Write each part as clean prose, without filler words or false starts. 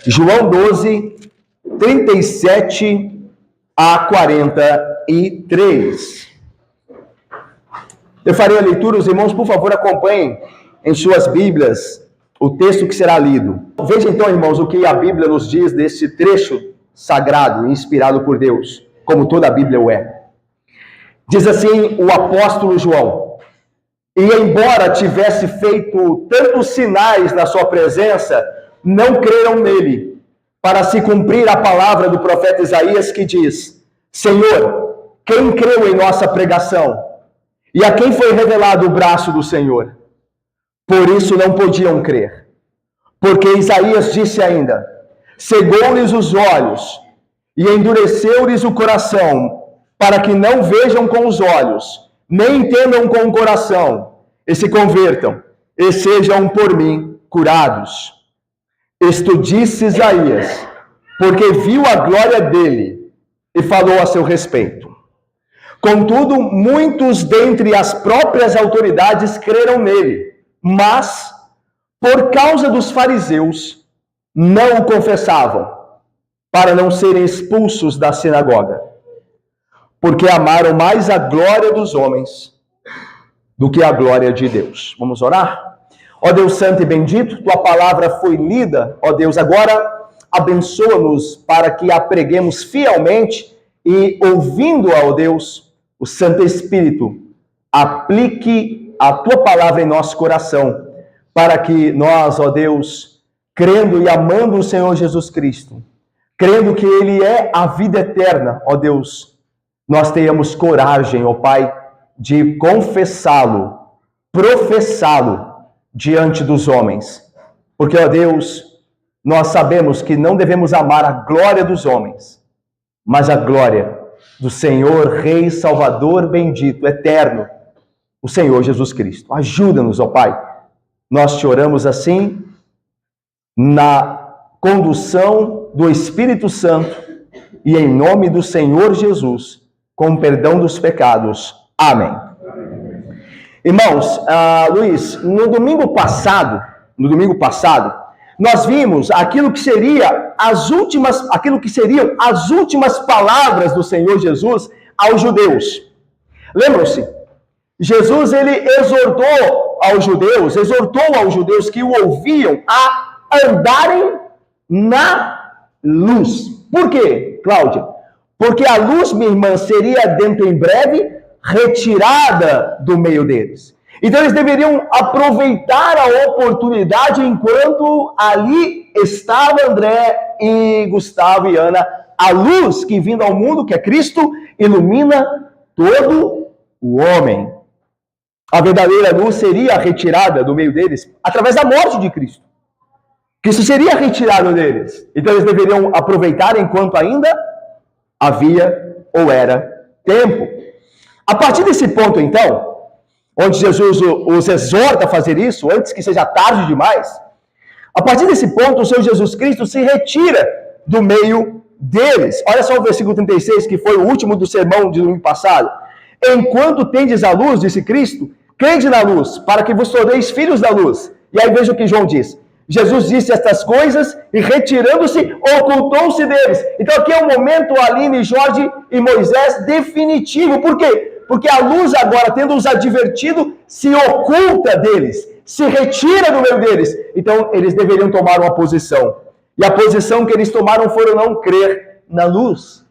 João 12, 37 a 43. Eu farei a leitura, os irmãos, por favor, acompanhem em suas Bíblias o texto que será lido. Veja então, irmãos, o que a Bíblia nos diz desse trecho sagrado, inspirado por Deus, como toda a Bíblia o é. Diz assim o apóstolo João: e embora tivesse feito tantos sinais na sua presença, não creram nele, para se cumprir a palavra do profeta Isaías, que diz: Senhor, quem creu em nossa pregação? E a quem foi revelado o braço do Senhor? Por isso não podiam crer. Porque Isaías disse ainda: cegou-lhes os olhos e endureceu-lhes o coração, para que não vejam com os olhos, nem entendam com o coração, e se convertam, e sejam por mim curados. Isto disse Isaías, porque viu a glória dele e falou a seu respeito. Contudo, muitos dentre as próprias autoridades creram nele, mas, por causa dos fariseus, não o confessavam, para não serem expulsos da sinagoga, porque amaram mais a glória dos homens do que a glória de Deus. Vamos orar? Ó Deus santo e bendito, tua palavra foi lida, ó Deus, agora abençoa-nos para que a preguemos fielmente e, ouvindo-a, ó Deus, o Santo Espírito aplique a tua palavra em nosso coração, para que nós, ó Deus, crendo e amando o Senhor Jesus Cristo, crendo que Ele é a vida eterna, ó Deus, nós tenhamos coragem, ó Pai, de confessá-lo, professá-lo diante dos homens. Porque, ó Deus, nós sabemos que não devemos amar a glória dos homens, mas a glória do Senhor, Rei, Salvador, bendito, eterno, o Senhor Jesus Cristo. Ajuda-nos, ó Pai. Nós te oramos assim, na condução do Espírito Santo e em nome do Senhor Jesus, com perdão dos pecados. Amém. Irmãos, Luiz, no domingo passado, nós vimos aquilo que seriam as últimas palavras do Senhor Jesus aos judeus. Lembram-se? Jesus, ele exortou aos judeus que o ouviam a andarem na luz. Por quê, Cláudia? Porque a luz, minha irmã, seria dentro em breve retirada do meio deles. Então eles deveriam aproveitar a oportunidade enquanto ali estava André e Gustavo e Ana, a luz que vindo ao mundo, que é Cristo, ilumina todo o homem. A verdadeira luz seria retirada do meio deles através da morte de Cristo. Cristo seria retirado deles. Então eles deveriam aproveitar enquanto ainda havia ou era tempo. A partir desse ponto, então, onde Jesus os exorta a fazer isso, antes que seja tarde demais, a partir desse ponto, o Senhor Jesus Cristo se retira do meio deles. Olha só o versículo 36, que foi o último do sermão de domingo passado. Enquanto tendes a luz, disse Cristo, crede na luz, para que vos torneis filhos da luz. E aí veja o que João diz. Jesus disse estas coisas e, retirando-se, ocultou-se deles. Então aqui é um momento, Aline, Jorge e Moisés, definitivo. Por quê? Porque a luz agora, tendo-os advertido, se oculta deles, se retira do meio deles. Então eles deveriam tomar uma posição. E a posição que eles tomaram foi não crer na luz.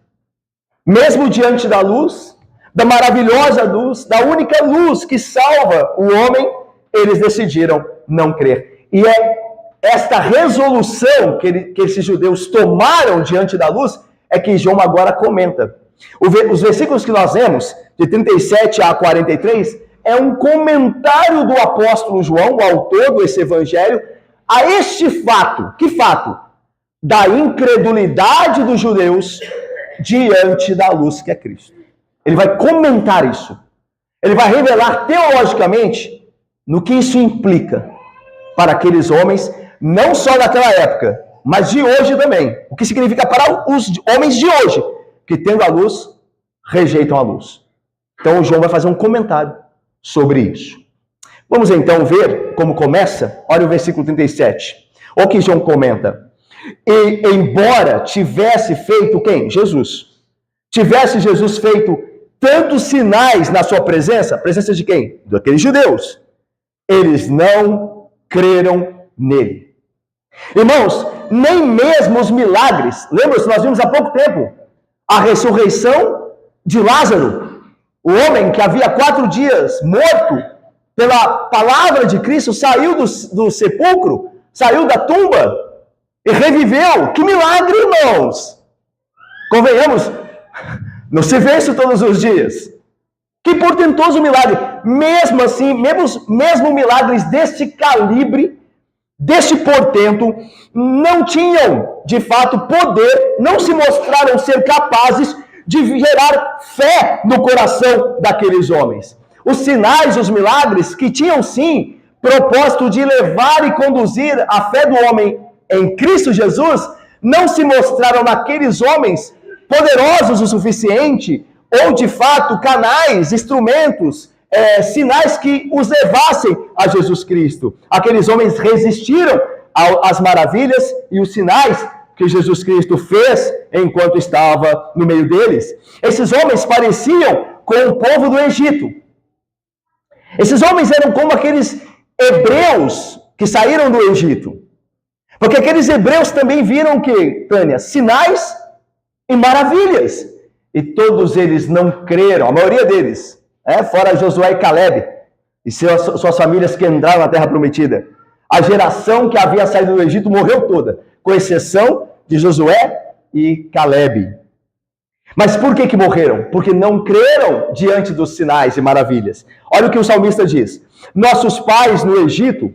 Mesmo diante da luz, da maravilhosa luz, da única luz que salva o homem, eles decidiram não crer. E é esta resolução que esses judeus tomaram diante da luz é que João agora comenta. Os versículos que nós lemos, de 37 a 43, é um comentário do apóstolo João, o autor desse evangelho, a este fato. Que fato? Da incredulidade dos judeus diante da luz que é Cristo. Ele vai comentar isso. Ele vai revelar teologicamente no que isso implica para aqueles homens, não só daquela época, mas de hoje também. O que significa para os homens de hoje, que tendo a luz, rejeitam a luz. Então, João vai fazer um comentário sobre isso. Vamos então ver como começa. Olha o versículo 37. O que João comenta. E embora tivesse feito quem? Jesus. Tivesse Jesus feito tantos sinais na sua presença de quem? Daqueles judeus. Eles não creram nele. Irmãos, nem mesmo os milagres, lembra-se, nós vimos há pouco tempo, a ressurreição de Lázaro, o homem que havia 4 dias morto, pela palavra de Cristo, saiu do sepulcro, saiu da tumba e reviveu. Que milagre, irmãos! Convenhamos, não se vê isso todos os dias. Que portentoso milagre! Mesmo assim, mesmo milagres deste calibre, deste portento, não tinham, de fato, poder, não se mostraram ser capazes de gerar fé no coração daqueles homens. Os sinais, os milagres, que tinham sim propósito de levar e conduzir a fé do homem em Cristo Jesus, não se mostraram naqueles homens poderosos o suficiente, ou de fato canais, instrumentos, sinais que os levassem a Jesus Cristo. Aqueles homens resistiram às maravilhas e os sinais que Jesus Cristo fez enquanto estava no meio deles. Esses homens pareciam com o povo do Egito. Esses homens eram como aqueles hebreus que saíram do Egito. Porque aqueles hebreus também viram que, Tânia, sinais e maravilhas. E todos eles não creram, a maioria deles, fora Josué e Caleb, e suas famílias que entraram na terra prometida. A geração que havia saído do Egito morreu toda, com exceção de Josué e Caleb. Mas por que morreram? Porque não creram diante dos sinais e maravilhas. Olha o que o salmista diz. Nossos pais no Egito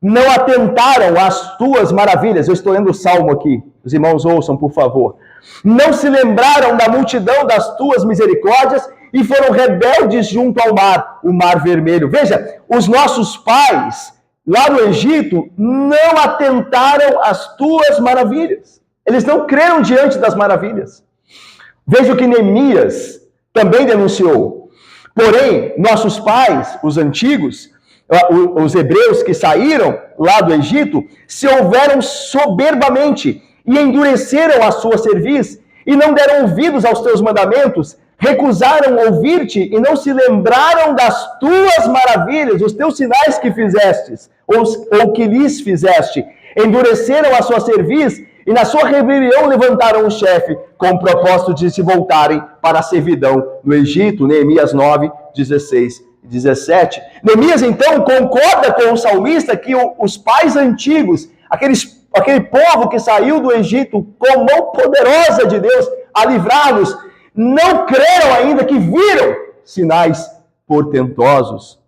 não atentaram às tuas maravilhas. Eu estou lendo o salmo aqui. Os irmãos ouçam, por favor. Não se lembraram da multidão das tuas misericórdias e foram rebeldes junto ao mar, o mar vermelho. Veja, os nossos pais lá no Egito não atentaram às tuas maravilhas. Eles não creram diante das maravilhas. Veja o que Neemias também denunciou. Porém, nossos pais, os antigos, os hebreus que saíram lá do Egito, se houveram soberbamente e endureceram a sua cerviz e não deram ouvidos aos teus mandamentos, recusaram ouvir-te e não se lembraram das tuas maravilhas, os teus sinais que fizestes, ou que lhes fizeste, endureceram a sua cerviz e na sua rebelião levantaram um chefe com o propósito de se voltarem para a servidão no Egito. Neemias 9, 16 e 17. Neemias então concorda com o salmista que os pais antigos, aquele povo que saiu do Egito com mão poderosa de Deus a livrá-los, não creram ainda que viram sinais portentosos.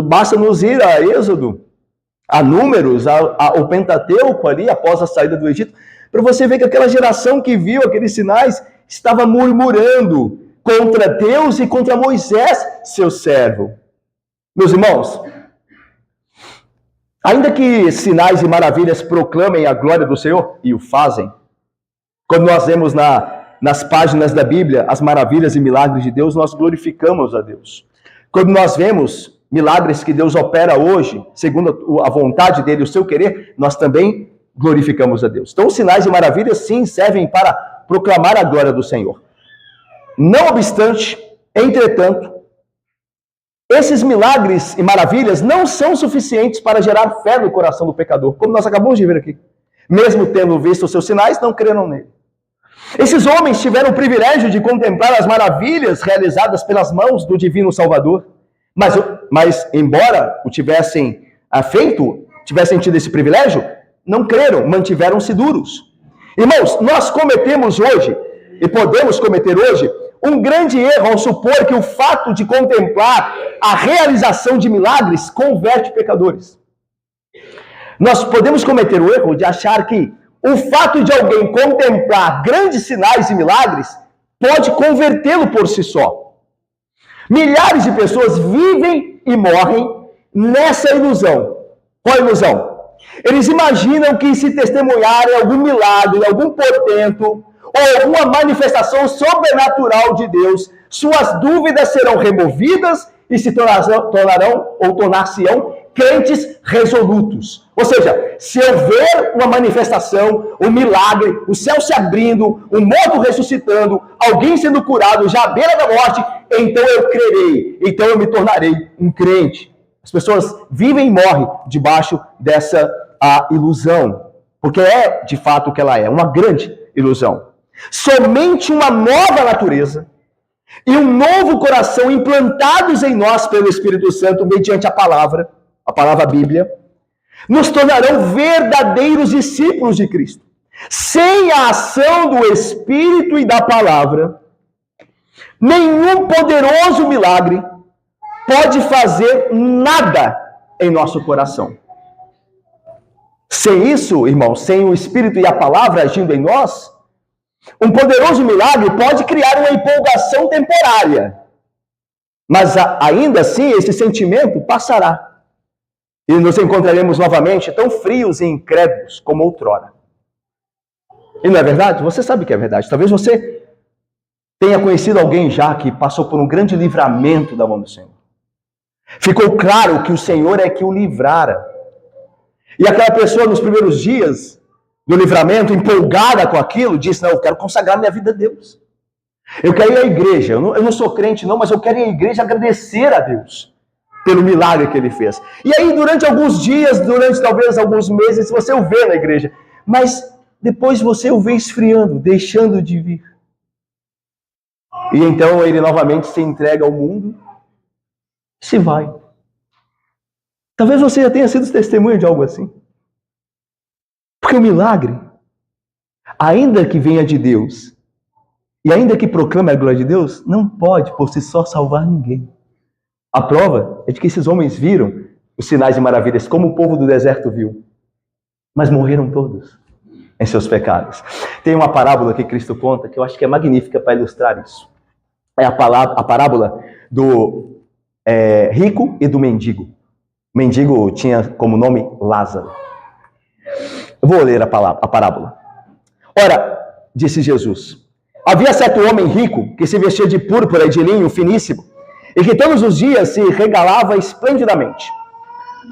Basta nos ir a Êxodo, a Números, ao Pentateuco ali, após a saída do Egito, para você ver que aquela geração que viu aqueles sinais estava murmurando contra Deus e contra Moisés, seu servo. Meus irmãos, ainda que sinais e maravilhas proclamem a glória do Senhor, e o fazem, quando nós vemos nas páginas da Bíblia as maravilhas e milagres de Deus, nós glorificamos a Deus. Quando nós vemos milagres que Deus opera hoje, segundo a vontade dele, o seu querer, nós também glorificamos a Deus. Então, os sinais e maravilhas, sim, servem para proclamar a glória do Senhor. Não obstante, entretanto, esses milagres e maravilhas não são suficientes para gerar fé no coração do pecador, como nós acabamos de ver aqui. Mesmo tendo visto os seus sinais, não creram nele. Esses homens tiveram o privilégio de contemplar as maravilhas realizadas pelas mãos do Divino Salvador. Mas embora o tivessem tido esse privilégio, não creram, mantiveram-se duros. Irmãos, nós cometemos hoje, e podemos cometer hoje, um grande erro ao supor que o fato de contemplar a realização de milagres converte pecadores. Nós podemos cometer o erro de achar que o fato de alguém contemplar grandes sinais e milagres pode convertê-lo por si só. Milhares de pessoas vivem e morrem nessa ilusão. Qual a ilusão? Eles imaginam que se testemunharem algum milagre, algum portento, ou alguma manifestação sobrenatural de Deus, suas dúvidas serão removidas e se tornar-se-ão crentes resolutos. Ou seja, se eu ver uma manifestação, um milagre, o céu se abrindo, um morto ressuscitando, alguém sendo curado já à beira da morte, então eu crerei, então eu me tornarei um crente. As pessoas vivem e morrem debaixo dessa ilusão, porque é de fato o que ela é, uma grande ilusão. Somente uma nova natureza e um novo coração implantados em nós pelo Espírito Santo mediante a palavra Bíblia, nos tornarão verdadeiros discípulos de Cristo. Sem a ação do Espírito e da palavra, nenhum poderoso milagre pode fazer nada em nosso coração. Sem isso, irmão, sem o Espírito e a palavra agindo em nós, um poderoso milagre pode criar uma empolgação temporária, mas ainda assim esse sentimento passará. E nos encontraremos novamente tão frios e incrédulos como outrora. E não é verdade? Você sabe que é verdade. Talvez você tenha conhecido alguém já que passou por um grande livramento da mão do Senhor. Ficou claro que o Senhor é que o livrara. E aquela pessoa nos primeiros dias do livramento, empolgada com aquilo, disse, não, eu quero consagrar minha vida a Deus. Eu quero ir à igreja. Eu não sou crente não, mas eu quero ir à igreja agradecer a Deus pelo milagre que ele fez. E aí, durante alguns dias, durante talvez alguns meses, você o vê na igreja. Mas depois você o vê esfriando, deixando de vir. E então ele novamente se entrega ao mundo e se vai. Talvez você já tenha sido testemunha de algo assim. Porque o milagre, ainda que venha de Deus, e ainda que proclame a glória de Deus, não pode por si só salvar ninguém. A prova é de que esses homens viram os sinais e maravilhas, como o povo do deserto viu. Mas morreram todos em seus pecados. Tem uma parábola que Cristo conta, que eu acho que é magnífica para ilustrar isso. É a parábola do rico e do mendigo. O mendigo tinha como nome Lázaro. Eu vou ler a parábola. Ora, disse Jesus, havia certo homem rico que se vestia de púrpura e de linho finíssimo, e que todos os dias se regalava esplendidamente.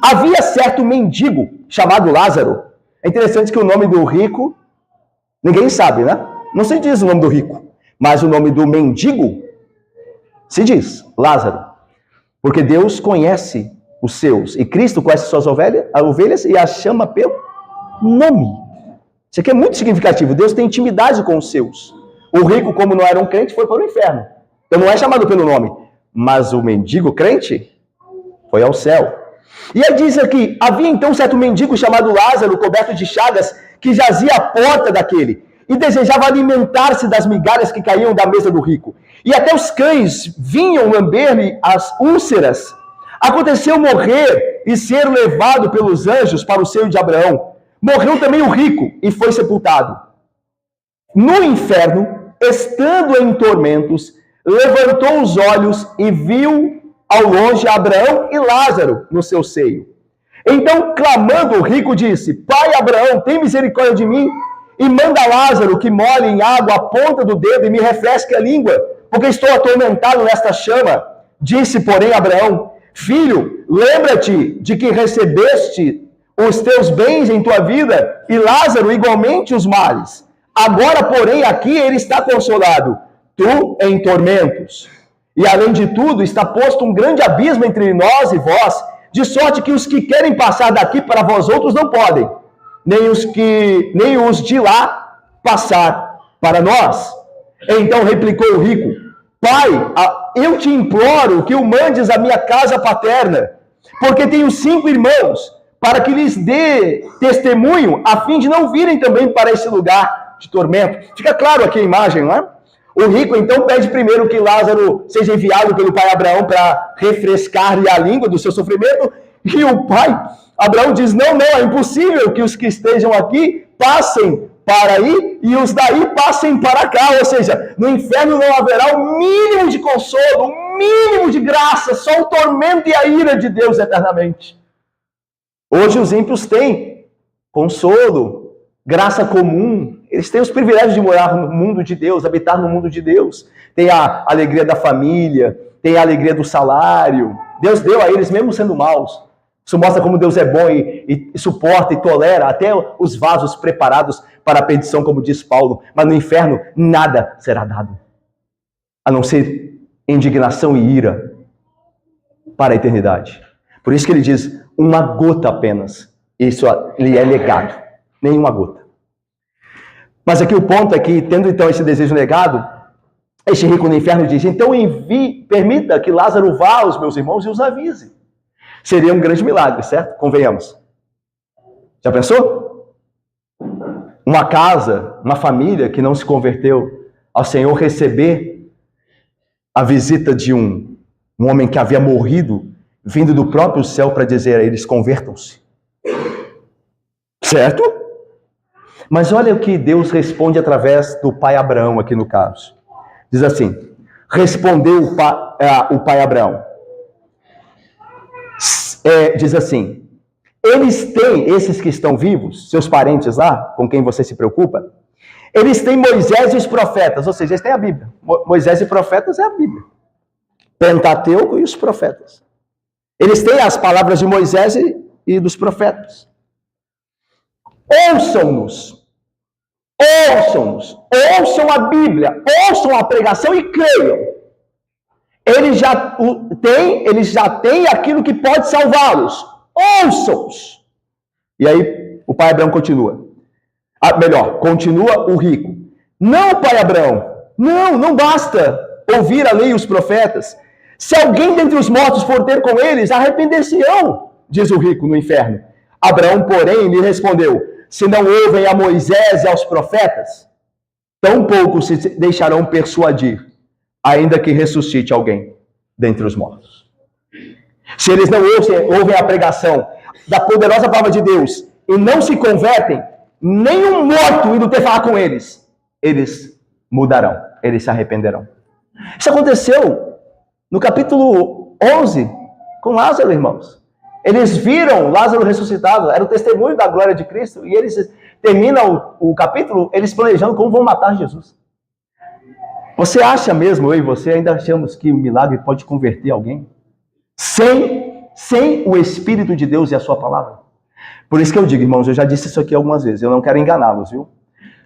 Havia certo mendigo chamado Lázaro. É interessante que o nome do rico, ninguém sabe, né? Não se diz o nome do rico, mas o nome do mendigo se diz, Lázaro. Porque Deus conhece os seus, e Cristo conhece suas ovelhas e as chama pelo nome. Isso aqui é muito significativo. Deus tem intimidade com os seus. O rico, como não era um crente, foi para o inferno. Então não é chamado pelo nome. Mas o mendigo crente foi ao céu. E aí diz aqui, havia então um certo mendigo chamado Lázaro, coberto de chagas, que jazia à porta daquele, e desejava alimentar-se das migalhas que caíam da mesa do rico. E até os cães vinham lamber-lhe as úlceras. Aconteceu morrer e ser levado pelos anjos para o seio de Abraão. Morreu também o rico e foi sepultado. No inferno, estando em tormentos, levantou os olhos e viu ao longe Abraão e Lázaro no seu seio. Então, clamando, o rico disse, Pai Abraão, tem misericórdia de mim e manda Lázaro que molhe em água a ponta do dedo e me refresque a língua, porque estou atormentado nesta chama. Disse, porém, Abraão, Filho, lembra-te de que recebeste os teus bens em tua vida e Lázaro igualmente os males. Agora, porém, aqui ele está consolado, tu em tormentos. E além de tudo, está posto um grande abismo entre nós e vós, de sorte que os que querem passar daqui para vós outros não podem, nem os de lá passar para nós. Então replicou o rico, Pai, eu te imploro que o mandes à minha casa paterna, porque tenho 5 irmãos, para que lhes dê testemunho, a fim de não virem também para esse lugar de tormento. Fica claro aqui a imagem, não é? O rico, então, pede primeiro que Lázaro seja enviado pelo pai Abraão para refrescar-lhe a língua do seu sofrimento. E o pai, Abraão, diz, não, é impossível que os que estejam aqui passem para aí e os daí passem para cá. Ou seja, no inferno não haverá o mínimo de consolo, o mínimo de graça, só o tormento e a ira de Deus eternamente. Hoje os ímpios têm consolo, graça comum. Eles têm os privilégios de morar no mundo de Deus, habitar no mundo de Deus. Tem a alegria da família, tem a alegria do salário. Deus deu a eles, mesmo sendo maus, Isso mostra como Deus é bom e suporta e tolera até os vasos preparados para a perdição, como diz Paulo. Mas no inferno nada será dado, a não ser indignação e ira para a eternidade. Por isso que ele diz, uma gota apenas. Isso lhe é negado. Nenhuma gota. Mas aqui o ponto é que, tendo então esse desejo negado, este rico no inferno diz, então permita que Lázaro vá aos meus irmãos e os avise. Seria um grande milagre, certo? Convenhamos. Já pensou? Uma casa, uma família que não se converteu ao Senhor receber a visita de um homem que havia morrido, vindo do próprio céu para dizer a eles, convertam-se. Certo? Mas olha o que Deus responde através do pai Abraão aqui no caso. Diz assim, respondeu o pai Abraão. Diz assim, eles têm, esses que estão vivos, seus parentes lá, com quem você se preocupa, eles têm Moisés e os profetas, ou seja, eles têm a Bíblia. Moisés e profetas é a Bíblia. Pentateuco e os profetas. Eles têm as palavras de Moisés e dos profetas. Ouçam-nos, ouçam a Bíblia, ouçam a pregação e creiam. Eles já têm aquilo que pode salvá-los. Ouçam-os. E aí o pai Abraão continua. Continua o rico. Não, pai Abraão, não basta ouvir a lei e os profetas. Se alguém dentre os mortos for ter com eles, arrepender-se-ão, diz o rico no inferno. Abraão, porém, lhe respondeu, se não ouvem a Moisés e aos profetas, tampouco se deixarão persuadir, ainda que ressuscite alguém dentre os mortos. Se eles não ouvem a pregação da poderosa palavra de Deus e não se convertem, nenhum morto indo ter falar com eles, eles mudarão, eles se arrependerão. Isso aconteceu no capítulo 11 com Lázaro, irmãos. Eles viram Lázaro ressuscitado, era o testemunho da glória de Cristo, e eles terminam o capítulo, eles planejando como vão matar Jesus. Você acha mesmo, eu e você, ainda achamos que o milagre pode converter alguém? Sem o Espírito de Deus e a sua palavra. Por isso que eu digo, irmãos, eu já disse isso aqui algumas vezes, eu não quero enganá-los, viu?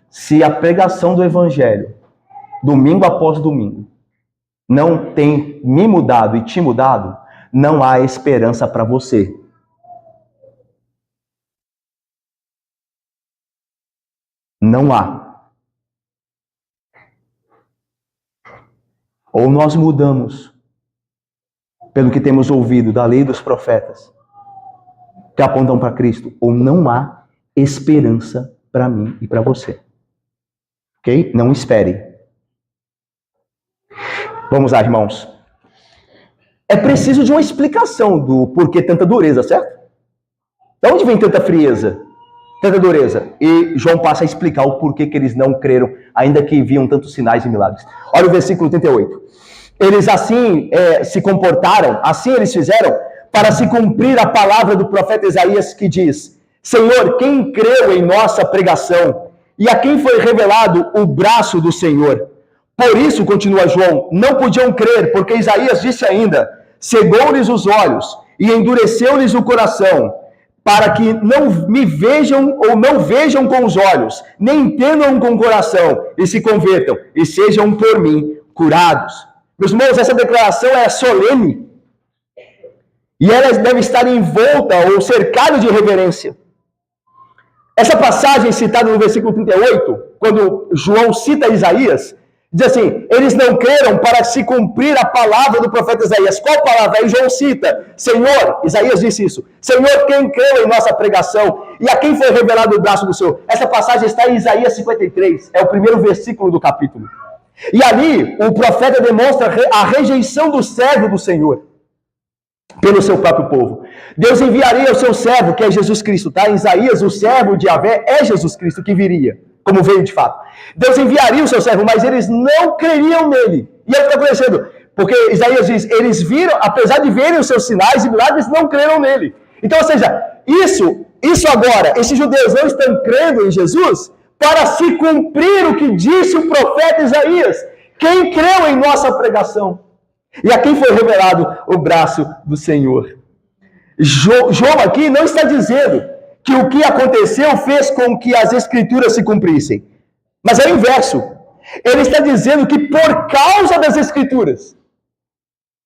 Se a pregação do Evangelho, domingo após domingo, não tem me mudado e te mudado, não há esperança para você. Não há. Ou nós mudamos pelo que temos ouvido da lei dos profetas, que apontam para Cristo, ou não há esperança para mim e para você. Ok? Não espere. Vamos lá, irmãos. É preciso de uma explicação do porquê tanta dureza, certo? De onde vem tanta frieza, tanta dureza? E João passa a explicar o porquê que eles não creram, ainda que viam tantos sinais e milagres. Olha o versículo 38. Eles assim se comportaram, assim eles fizeram, para se cumprir a palavra do profeta Isaías que diz, Senhor, quem creu em nossa pregação e a quem foi revelado o braço do Senhor? Por isso, continua João, não podiam crer, porque Isaías disse ainda, cegou-lhes os olhos e endureceu-lhes o coração, para que não me vejam ou não vejam com os olhos, nem entendam com o coração, e se convertam, e sejam por mim curados. Meus irmãos, essa declaração é solene, e ela deve estar envolta ou cercada de reverência. Essa passagem citada no versículo 38, quando João cita Isaías, diz assim, eles não creram para se cumprir a palavra do profeta Isaías. Qual palavra? Aí João cita, Senhor, Isaías disse isso, Senhor, quem creu em nossa pregação e a quem foi revelado o braço do Senhor? Essa passagem está em Isaías 53, é o primeiro versículo do capítulo. E ali, o profeta demonstra a rejeição do servo do Senhor pelo seu próprio povo. Deus enviaria o seu servo, que é Jesus Cristo, tá? Em Isaías, o servo de Yahvé é Jesus Cristo que viria, como veio de fato. Deus enviaria o seu servo, mas eles não creriam nele. E é o que está acontecendo. Porque Isaías diz, eles viram, apesar de verem os seus sinais e milagres, não creram nele. Então, ou seja, isso agora, esses judeus não estão crendo em Jesus para se cumprir o que disse o profeta Isaías. Quem creu em nossa pregação? E a quem foi revelado o braço do Senhor? João aqui não está dizendo que o que aconteceu fez com que as Escrituras se cumprissem. Mas é o inverso. Ele está dizendo que por causa das Escrituras,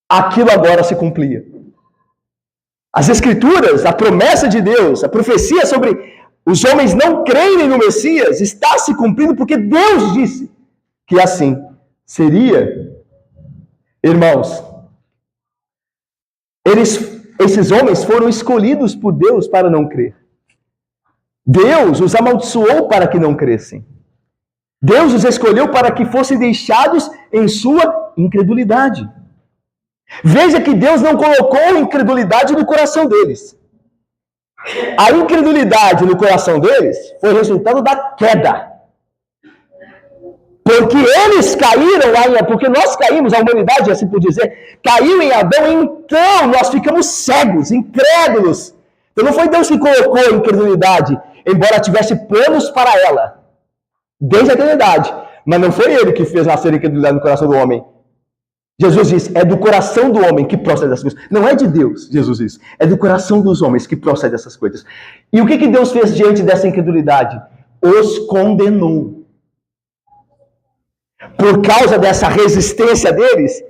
aquilo agora se cumplia. As Escrituras, a promessa de Deus, a profecia sobre os homens não crerem no Messias, está se cumprindo porque Deus disse que assim seria. Irmãos, esses homens foram escolhidos por Deus para não crer. Deus os amaldiçoou para que não crescem. Deus os escolheu para que fossem deixados em sua incredulidade. Veja que Deus não colocou incredulidade no coração deles. A incredulidade no coração deles foi resultado da queda. Porque eles caíram lá, porque nós caímos, a humanidade, assim por dizer, caiu em Adão, então nós ficamos cegos, incrédulos. Então não foi Deus que colocou a incredulidade, embora tivesse planos para ela, desde a eternidade. Mas não foi Ele que fez nascer a incredulidade no coração do homem. Jesus diz, é do coração do homem que procede essas coisas. Não é de Deus, Jesus diz, é do coração dos homens que procede essas coisas. E o que Deus fez diante dessa incredulidade? Os condenou. Por causa dessa resistência deles,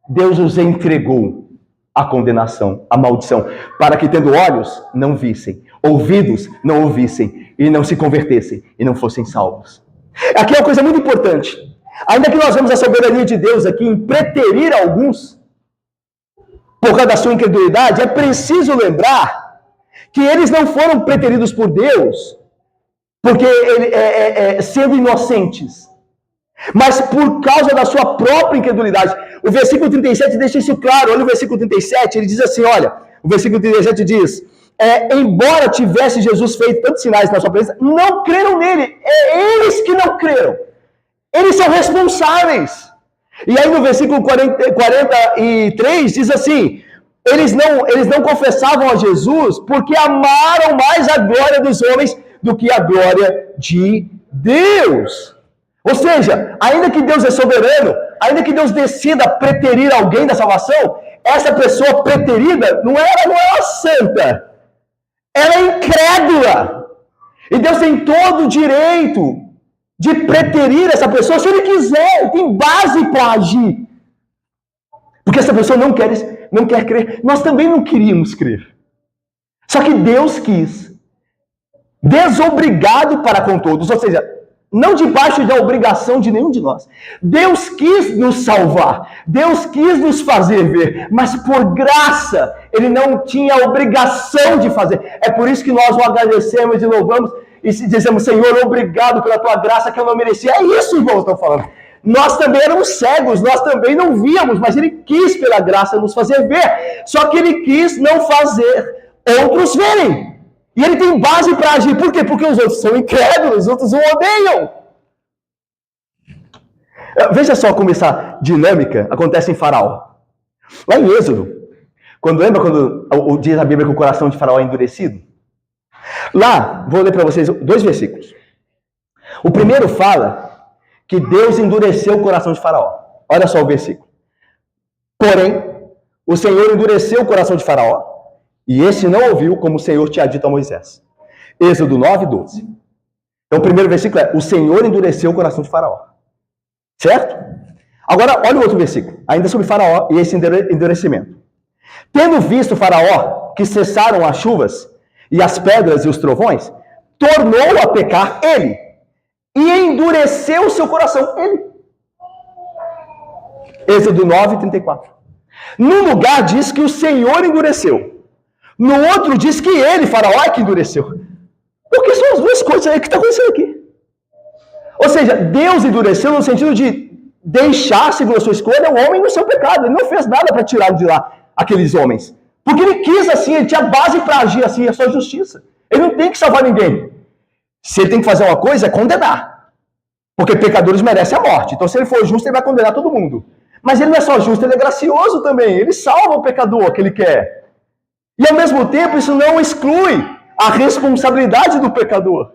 Deus os entregou à condenação, à maldição, para que tendo olhos, não vissem, ouvidos, não ouvissem, e não se convertessem, e não fossem salvos. Aqui é uma coisa muito importante. Ainda que nós vemos a soberania de Deus aqui em preterir alguns, por causa da sua incredulidade, é preciso lembrar que eles não foram preteridos por Deus, porque sendo inocentes, mas por causa da sua própria incredulidade. O versículo 37 deixa isso claro. Olha o versículo 37, ele diz assim, olha, o versículo 37 diz, embora tivesse Jesus feito tantos sinais na sua presença, não creram nele. É eles que não creram. Eles são responsáveis. E aí no versículo 43 diz assim, eles não confessavam a Jesus porque amaram mais a glória dos homens do que a glória de Deus. Ou seja, ainda que Deus é soberano, ainda que Deus decida preterir alguém da salvação, essa pessoa preterida não é uma santa. Ela é incrédula. E Deus tem todo o direito de preterir essa pessoa se Ele quiser. Ele tem base para agir. Porque essa pessoa não quer crer. Nós também não queríamos crer. Só que Deus quis. Desobrigado para com todos. Ou seja, não debaixo da obrigação de nenhum de nós. Deus quis nos salvar. Deus quis nos fazer ver. Mas por graça, Ele não tinha a obrigação de fazer. É por isso que nós o agradecemos e louvamos e dizemos, Senhor, obrigado pela Tua graça que eu não merecia. É isso, irmãos, estão falando. Nós também éramos cegos, nós também não víamos, mas Ele quis pela graça nos fazer ver. Só que Ele quis não fazer outros verem. E Ele tem base para agir. Por quê? Porque os outros são incrédulos, os outros o odeiam. Veja só como essa dinâmica acontece em Faraó. Lá em Êxodo, lembra quando diz a Bíblia que o coração de Faraó é endurecido? Lá, vou ler para vocês 2 versículos. O primeiro fala que Deus endureceu o coração de Faraó. Olha só o versículo. Porém, o Senhor endureceu o coração de Faraó, e esse não ouviu como o Senhor tinha dito a Moisés. Êxodo 9, 12. Então o primeiro versículo é, o Senhor endureceu o coração de Faraó. Certo? Agora, olha o outro versículo, ainda sobre Faraó e esse endurecimento. Tendo visto Faraó que cessaram as chuvas, e as pedras e os trovões, tornou a pecar ele, e endureceu o seu coração, ele. Êxodo 9, 34. Num lugar diz que o Senhor endureceu, no outro diz que ele, Faraó, é que endureceu. Porque são as duas coisas aí que estão acontecendo aqui. Ou seja, Deus endureceu no sentido de deixar, segundo a sua escolha, o homem no seu pecado. Ele não fez nada para tirar de lá aqueles homens. Porque Ele quis assim, Ele tinha base para agir assim, é só justiça. Ele não tem que salvar ninguém. Se Ele tem que fazer uma coisa, é condenar. Porque pecadores merecem a morte. Então, se Ele for justo, Ele vai condenar todo mundo. Mas Ele não é só justo, Ele é gracioso também. Ele salva o pecador que Ele quer. E, ao mesmo tempo, isso não exclui a responsabilidade do pecador.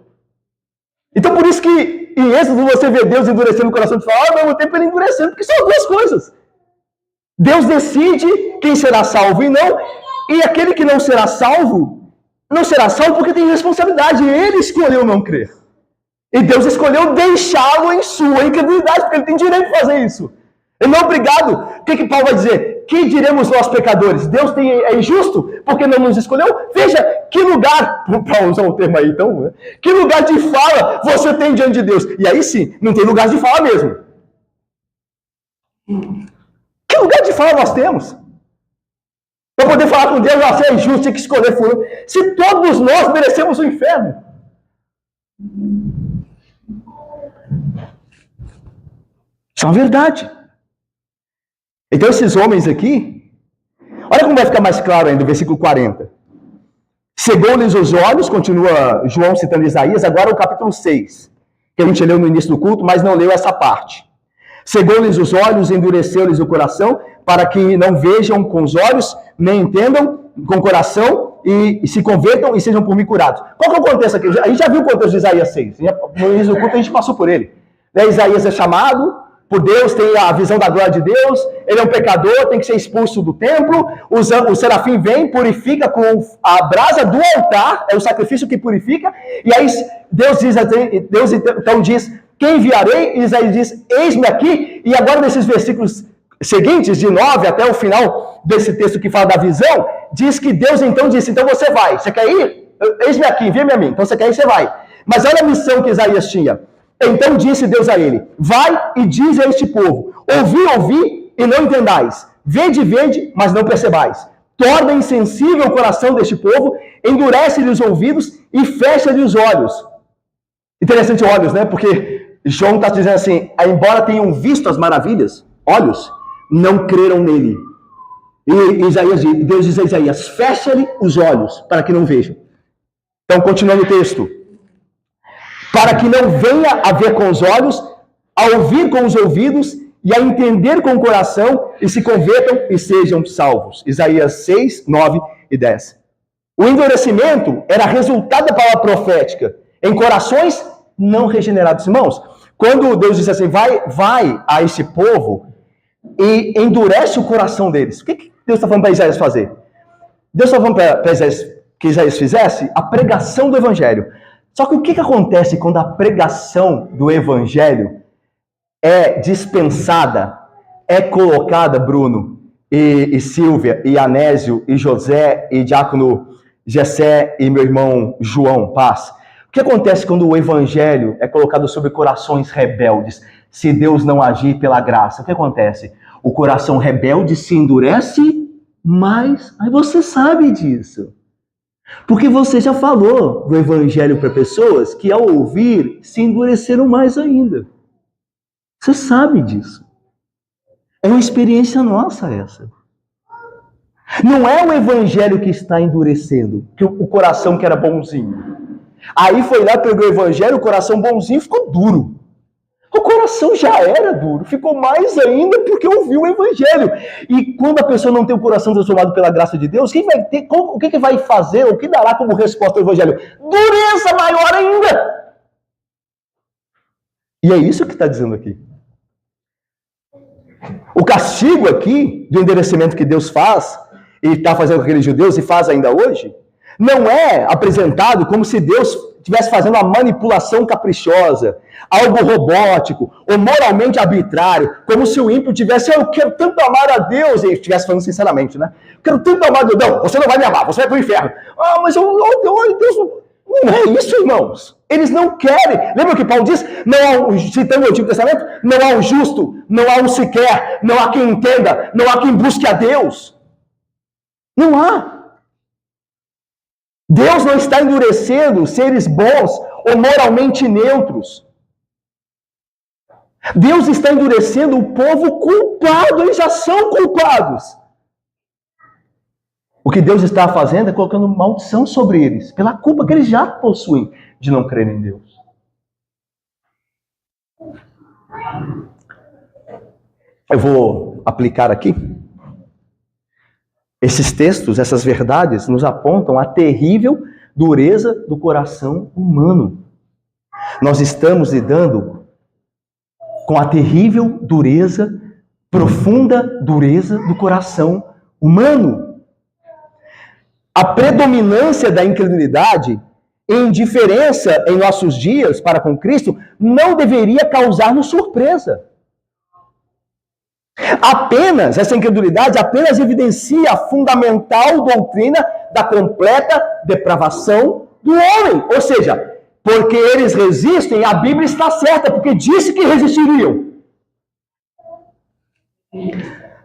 Então, por isso que em Êxodo você vê Deus endurecendo o coração de Faraó, ao mesmo tempo Ele endurecendo, porque são as duas coisas. Deus decide quem será salvo e não, E aquele que não será salvo porque tem responsabilidade. Ele escolheu não crer. E Deus escolheu deixá-lo em sua incredulidade, porque ele tem direito de fazer isso. Ele não é obrigado. O que Paulo vai dizer? Que diremos nós pecadores? Deus é injusto porque não nos escolheu? Veja, que lugar, para usar um termo aí então, né? Que lugar de fala você tem diante de Deus? E aí sim, não tem lugar de fala mesmo. Que lugar de fala nós temos? Para poder falar com Deus, você é injusto, tem que escolher fulano. Se todos nós merecemos o inferno. Isso é uma verdade. Então esses homens aqui, olha como vai ficar mais claro ainda, no versículo 40. Cegou-lhes os olhos, continua João citando Isaías, agora o capítulo 6, que a gente leu no início do culto, mas não leu essa parte. Cegou-lhes os olhos, endureceu-lhes o coração, para que não vejam com os olhos, nem entendam com o coração, e se convertam e sejam por mim curados. Qual que é o contexto aqui? A gente já viu o contexto de Isaías 6. No início do culto a gente passou por ele. Isaías é chamado por Deus, tem a visão da glória de Deus, ele é um pecador, tem que ser expulso do templo, o serafim vem, purifica com a brasa do altar, é o sacrifício que purifica, e aí Deus então diz, quem enviarei? E Isaías diz, eis-me aqui, e agora nesses versículos seguintes, de 9 até o final desse texto que fala da visão, diz que Deus então disse, então você vai, você quer ir? Eis-me aqui, envia-me a mim, então você quer ir, você vai. Mas olha a missão que Isaías tinha. Então disse Deus a ele, vai e diz a este povo, ouvi e não entendais, vede, mas não percebais. Torna insensível o coração deste povo, endurece-lhe os ouvidos e fecha-lhe os olhos. Interessante olhos, né? Porque João está dizendo assim, embora tenham visto as maravilhas, olhos, não creram nele. E Deus diz a Isaías, fecha-lhe os olhos para que não vejam. Então, continuando o texto. Para que não venha a ver com os olhos, a ouvir com os ouvidos e a entender com o coração e se convertam e sejam salvos. Isaías 6, 9 e 10. O endurecimento era resultado da palavra profética em corações não regenerados. Irmãos, quando Deus disse assim, vai a esse povo e endurece o coração deles. O que Deus está falando para Isaías fazer? Deus está falando para Isaías que Isaías fizesse a pregação do evangelho. Só que o que acontece quando a pregação do evangelho é dispensada, é colocada, Bruno, e Silvia, e Anésio, e José, e Diácono Gessé, e meu irmão João Paz? O que acontece quando o evangelho é colocado sobre corações rebeldes? Se Deus não agir pela graça, o que acontece? O coração rebelde se endurece mais. Aí você sabe disso. Porque você já falou do evangelho para pessoas que ao ouvir se endureceram mais ainda. Você sabe disso. É uma experiência nossa essa. Não é o evangelho que está endurecendo, que o coração que era bonzinho. Aí foi lá, pegou o evangelho, o coração bonzinho ficou duro. O coração já era duro, ficou mais ainda porque ouviu o evangelho. E quando a pessoa não tem o coração transformado pela graça de Deus, o que vai fazer, o que dará como resposta ao evangelho? Dureza maior ainda! E é isso que está dizendo aqui. O castigo aqui, do endurecimento que Deus faz, e está fazendo com aqueles judeus, e faz ainda hoje, não é apresentado como se Deus estivesse fazendo uma manipulação caprichosa, algo robótico, ou moralmente arbitrário, como se o ímpio tivesse, eu quero tanto amar a Deus, e estivesse falando sinceramente, né? Eu quero tanto amar a Deus, não, você não vai me amar, você vai para o inferno. Mas Deus, não é isso, irmãos. Eles não querem. Lembra o que Paulo diz? Citando o Antigo Testamento, não há um justo, não há um sequer, não há quem entenda, não há quem busque a Deus. Não há. Deus não está endurecendo seres bons ou moralmente neutros. Deus está endurecendo o povo culpado, eles já são culpados. O que Deus está fazendo é colocando maldição sobre eles, pela culpa que eles já possuem de não crer em Deus. Eu vou aplicar aqui. Esses textos, essas verdades, nos apontam a terrível dureza do coração humano. Nós estamos lidando com a terrível dureza, profunda dureza do coração humano. a predominância da incredulidade e indiferença em nossos dias para com Cristo não deveria causar-nos surpresa. Essa incredulidade apenas evidencia a fundamental doutrina da completa depravação do homem. Ou seja, porque eles resistem, a Bíblia está certa, porque disse que resistiriam.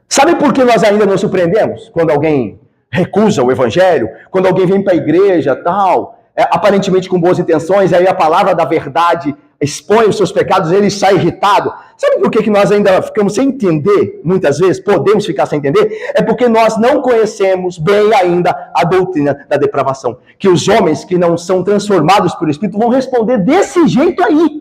Sabe por que nós ainda nos surpreendemos? Quando alguém recusa o evangelho, quando alguém vem para a igreja, tal, aparentemente com boas intenções, aí a palavra da verdade expõe os seus pecados, ele sai irritado. Sabe por que nós ainda ficamos sem entender, muitas vezes, podemos ficar sem entender? É porque nós não conhecemos bem ainda a doutrina da depravação. Que os homens que não são transformados pelo Espírito vão responder desse jeito aí.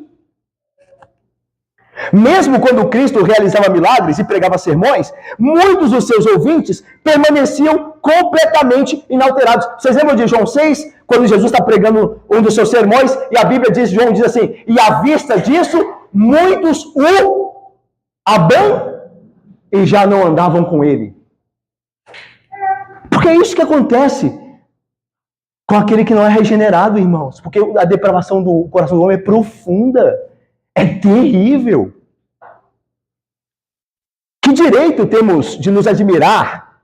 Mesmo quando Cristo realizava milagres e pregava sermões, muitos dos seus ouvintes permaneciam completamente inalterados. Vocês lembram de João 6, quando Jesus está pregando um dos seus sermões, e a Bíblia diz, João diz assim, e à vista disso, muitos o abandonam e já não andavam com ele. Porque é isso que acontece com aquele que não é regenerado, irmãos. Porque a depravação do coração do homem é profunda. É terrível. Que direito temos de nos admirar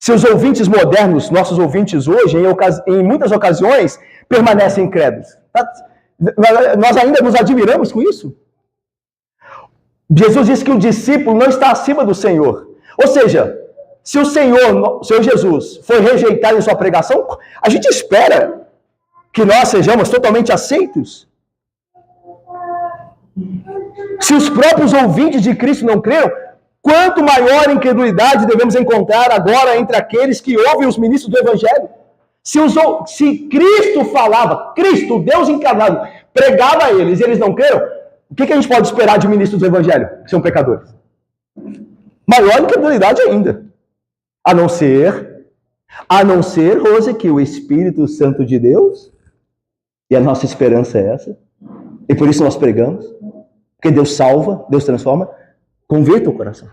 se os ouvintes modernos, nossos ouvintes hoje, em muitas ocasiões, permanecem incrédulos? Nós ainda nos admiramos com isso? Jesus disse que o discípulo não está acima do Senhor. Ou seja, se o Senhor Jesus foi rejeitado em sua pregação, a gente espera que nós sejamos totalmente aceitos. Se os próprios ouvintes de Cristo não creram, quanto maior incredulidade devemos encontrar agora entre aqueles que ouvem os ministros do Evangelho? Se Cristo falava, Cristo, Deus encarnado, pregava a eles e eles não creram, o que a gente pode esperar de ministros do Evangelho, que são pecadores? Maior incredulidade ainda. A não ser, Rose, que o Espírito Santo de Deus, e a nossa esperança é essa, e por isso nós pregamos, porque Deus salva, Deus transforma, converta o coração.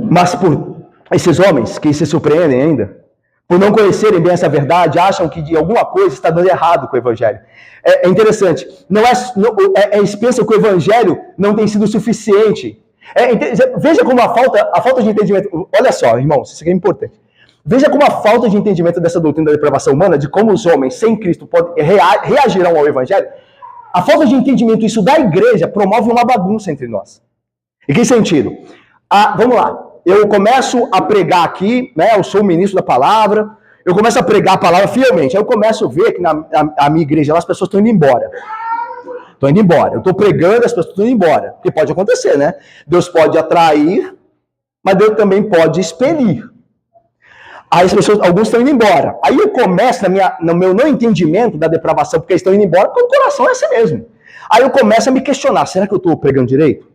Mas por esses homens que se surpreendem ainda, por não conhecerem bem essa verdade, acham que de alguma coisa está dando errado com o Evangelho. É interessante, eles pensam que o Evangelho não tem sido suficiente. Veja como a falta de entendimento, olha só, irmãos, isso aqui é importante. Veja como a falta de entendimento dessa doutrina da depravação humana, de como os homens sem Cristo reagirão ao Evangelho, a falta de entendimento isso da igreja promove uma bagunça entre nós. Em que sentido? Vamos lá, eu começo a pregar aqui, né? Eu sou o ministro da palavra, eu começo a pregar a palavra fielmente, aí eu começo a ver que na minha igreja lá, as pessoas estão indo embora. Eu estou pregando, as pessoas estão indo embora. Porque pode acontecer, né? Deus pode atrair, mas Deus também pode expelir. Aí as pessoas, alguns estão indo embora. Aí eu começo, no meu não entendimento da depravação, porque eles estão indo embora, porque o coração é assim mesmo. Aí eu começo a me questionar, será que eu estou pregando direito?